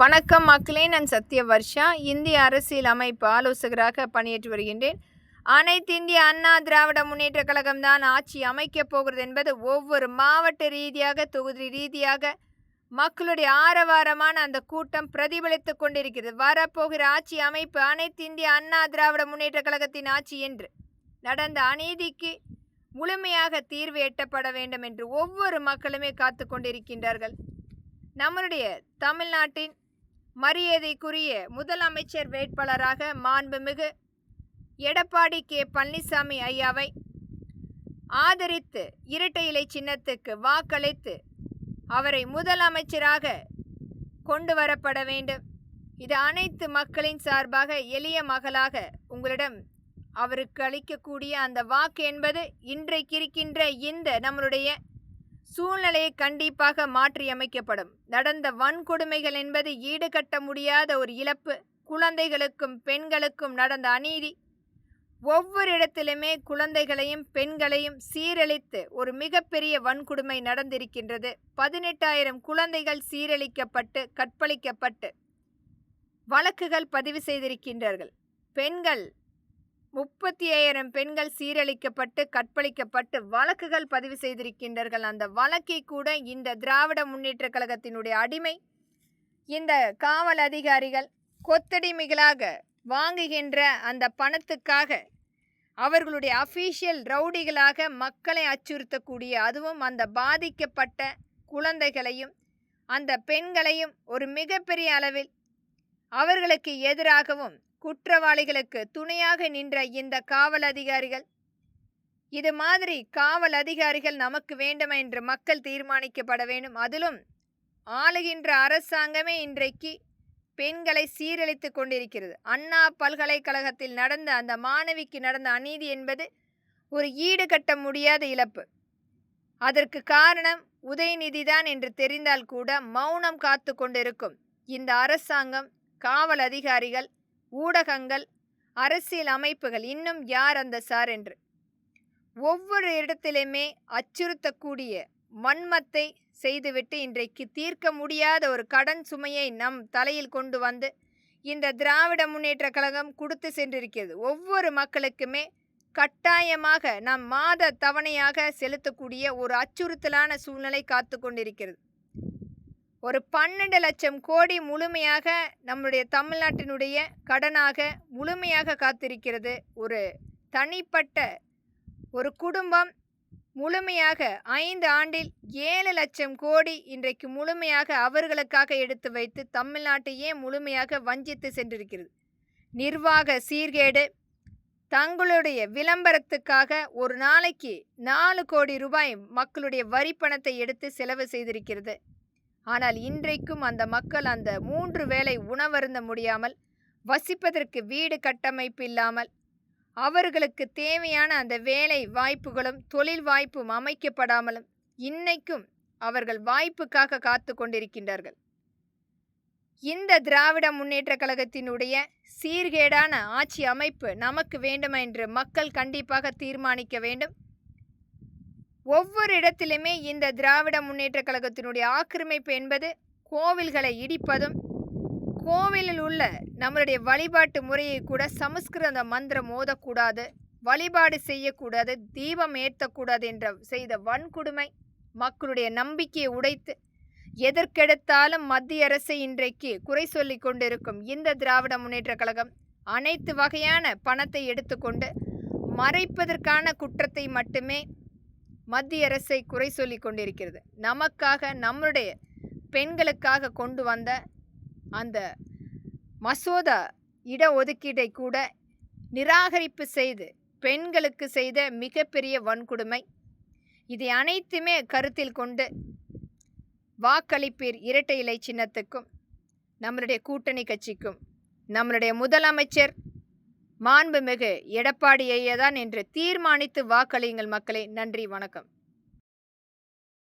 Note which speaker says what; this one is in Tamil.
Speaker 1: வணக்கம் மக்களே, நான் சத்யவர்ஷா. இந்திய அரசியல் அமைப்பு ஆலோசகராக பணியாற்றி வருகின்றேன். அனைத்து இந்திய அண்ணா திராவிட முன்னேற்ற கழகம்தான் ஆட்சி அமைக்கப் போகிறது என்பது ஒவ்வொரு மாவட்ட ரீதியாக, தொகுதி ரீதியாக மக்களுடைய ஆரவாரமான அந்த கூட்டம் பிரதிபலித்து கொண்டிருக்கிறது. வரப்போகிற ஆட்சி அமைப்பு அனைத்து இந்திய அண்ணா திராவிட முன்னேற்ற கழகத்தின் ஆட்சி என்று நடந்த அநீதிக்கு முழுமையாக தீர்வு எட்டப்பட வேண்டும் என்று ஒவ்வொரு மக்களுமே காத்து கொண்டிருக்கின்றார்கள். நம்மளுடைய தமிழ்நாட்டின் மரியாதைக்குரிய முதலமைச்சர் வேட்பாளராக மாண்புமிகு எடப்பாடி கே பழனிசாமி ஐயாவை ஆதரித்து இரட்டை இலை சின்னத்துக்கு வாக்களித்து அவரை முதலமைச்சராக கொண்டு வரப்பட வேண்டும். இது அனைத்து மக்களின் சார்பாக எளிய மகளாக உங்களிடம் அவருக்கு அளிக்கக்கூடிய அந்த வாக்கு என்பது இன்றைக்கு இருக்கின்ற இந்த நம்மளுடைய சூழ்நிலையை கண்டிப்பாக மாற்றியமைக்கப்படும். நடந்த வன்கொடுமைகள் என்பது ஈடுகட்ட முடியாத ஒரு இழப்பு. குழந்தைகளுக்கும் பெண்களுக்கும் நடந்த அநீதி ஒவ்வொரு இடத்திலுமே குழந்தைகளையும் பெண்களையும் சீரழித்து ஒரு மிகப்பெரிய வன்கொடுமை நடந்திருக்கின்றது. 18,000 குழந்தைகள் சீரழிக்கப்பட்டு கற்பழிக்கப்பட்டு வழக்குகள் பதிவு செய்திருக்கின்றார்கள். பெண்கள் 35,000 பெண்கள் சீரழிக்கப்பட்டு கற்பழிக்கப்பட்டு வழக்குகள் பதிவு செய்திருக்கின்றார்கள். அந்த வழக்கை கூட இந்த திராவிட முன்னேற்ற கழகத்தினுடைய அடிமை இந்த காவல் அதிகாரிகள் கொத்தடிமைகளாக வாங்குகின்ற அந்த பணத்துக்காக அவர்களுடைய அஃபீஷியல் ரவுடிகளாக மக்களை அச்சுறுத்தக்கூடிய, அதுவும் அந்த பாதிக்கப்பட்ட குழந்தைகளையும் அந்த பெண்களையும் ஒரு மிகப்பெரிய அளவில் அவர்களுக்கு எதிராகவும் குற்றவாளிகளுக்கு துணையாக நின்ற இந்த காவல் அதிகாரிகள், இது மாதிரி காவல் அதிகாரிகள் நமக்கு வேண்டும் என்று மக்கள் தீர்மானிக்கப்பட வேண்டும். அதிலும் ஆளுகின்ற அரசாங்கமே இன்றைக்கு பெண்களை சீரழித்து கொண்டிருக்கிறது. அண்ணா பல்கலைக்கழகத்தில் நடந்த அந்த மாணவிக்கு நடந்த அநீதி என்பது ஒரு ஈடுகட்ட முடியாத இழப்பு. அதற்கு காரணம் உதயநிதிதான் என்று தெரிந்தால் கூட மௌனம் காத்து கொண்டிருக்கும் இந்த அரசாங்கம், காவல் அதிகாரிகள், ஊடகங்கள், அரசியல் அமைப்புகள் இன்னும் யார் அந்த சார் என்று ஒவ்வொரு இடத்திலுமே அச்சுறுத்தக்கூடிய வன்மத்தை செய்துவிட்டு இன்றைக்கு தீர்க்க முடியாத ஒரு கடன் சுமையை நம் தலையில் கொண்டு வந்து இந்த திராவிட முன்னேற்ற கழகம் கொடுத்து சென்றிருக்கிறது. ஒவ்வொரு மக்களுக்குமே கட்டாயமாக நாம் மாத தவணையாக செலுத்தக்கூடிய ஒரு அச்சுறுத்தலான சூழ்நிலை காத்து கொண்டிருக்கிறது. ஒரு 12 லட்சம் கோடி முழுமையாக நம்முடைய தமிழ்நாட்டினுடைய கடனாக முழுமையாக காத்திருக்கிறது. ஒரு தனிப்பட்ட ஒரு குடும்பம் முழுமையாக 5 ஆண்டில் 7 லட்சம் கோடி இன்றைக்கு முழுமையாக அவர்களுக்காக எடுத்து வைத்து தமிழ்நாட்டையே முழுமையாக வஞ்சித்து சென்றிருக்கிறது. நிர்வாக சீர்கேடு, தங்களுடைய விளம்பரத்துக்காக ஒரு நாளைக்கு 4 கோடி ரூபாய் மக்களுடைய வரி பணத்தை எடுத்து செலவு செய்திருக்கிறது. ஆனால் இன்றைக்கும் அந்த மக்கள் அந்த 3 வேளை உணவருந்த முடியாமல், வசிப்பதற்கு வீடு கட்டமைப்பு இல்லாமல், அவர்களுக்கு தேவையான அந்த வேலை வாய்ப்புகளும் தொழில் வாய்ப்பும் அமைக்கப்படாமலும் இன்னைக்கும் அவர்கள் வாய்ப்புக்காக காத்து கொண்டிருக்கின்றார்கள். இந்த திராவிட முன்னேற்ற கழகத்தினுடைய சீர்கேடான ஆட்சி அமைப்பு நமக்கு வேண்டும் என்று மக்கள் கண்டிப்பாக தீர்மானிக்க வேண்டும். ஒவ்வொரு இடத்திலுமே இந்த திராவிட முன்னேற்ற கழகத்தினுடைய ஆக்கிரமிப்பு என்பது கோவில்களை இடிப்பதும், கோவிலில் உள்ள நம்மளுடைய வழிபாட்டு முறையை கூட சமஸ்கிருத மந்திரம் ஓதக்கூடாது, வழிபாடு செய்யக்கூடாது, தீபம் ஏற்றக்கூடாது என்ற செய்த வன்கொடுமை மக்களுடைய நம்பிக்கையை உடைத்து எதற்கெடுத்தாலும் மத்திய அரசை இன்றைக்கு குறை சொல்லி கொண்டிருக்கும் இந்த திராவிட முன்னேற்ற கழகம் அனைத்து வகையான பணத்தை எடுத்துக்கொண்டு மறைப்பதற்கான குற்றத்தை மட்டுமே மத்திய அரசை குறை சொல்லி கொண்டிருக்கிறது. நமக்காக, நம்முடைய பெண்களுக்காக கொண்டு வந்த அந்த மசோதா இடஒதுக்கீட்டை கூட நிராகரிப்பு செய்து பெண்களுக்கு செய்த மிகப்பெரிய வன்கொடுமை. இதை அனைத்துமே கருத்தில் கொண்டு வாக்களிப்பீர் இரட்டை இலை சின்னத்துக்கும், நம்மளுடைய கூட்டணி கட்சிக்கும், நம்மளுடைய முதலமைச்சர் மாண்புமிகு எடப்பாடி ஐயா தான் என்று தீர்மானித்து வாக்களியுங்கள் மக்களே. நன்றி, வணக்கம்.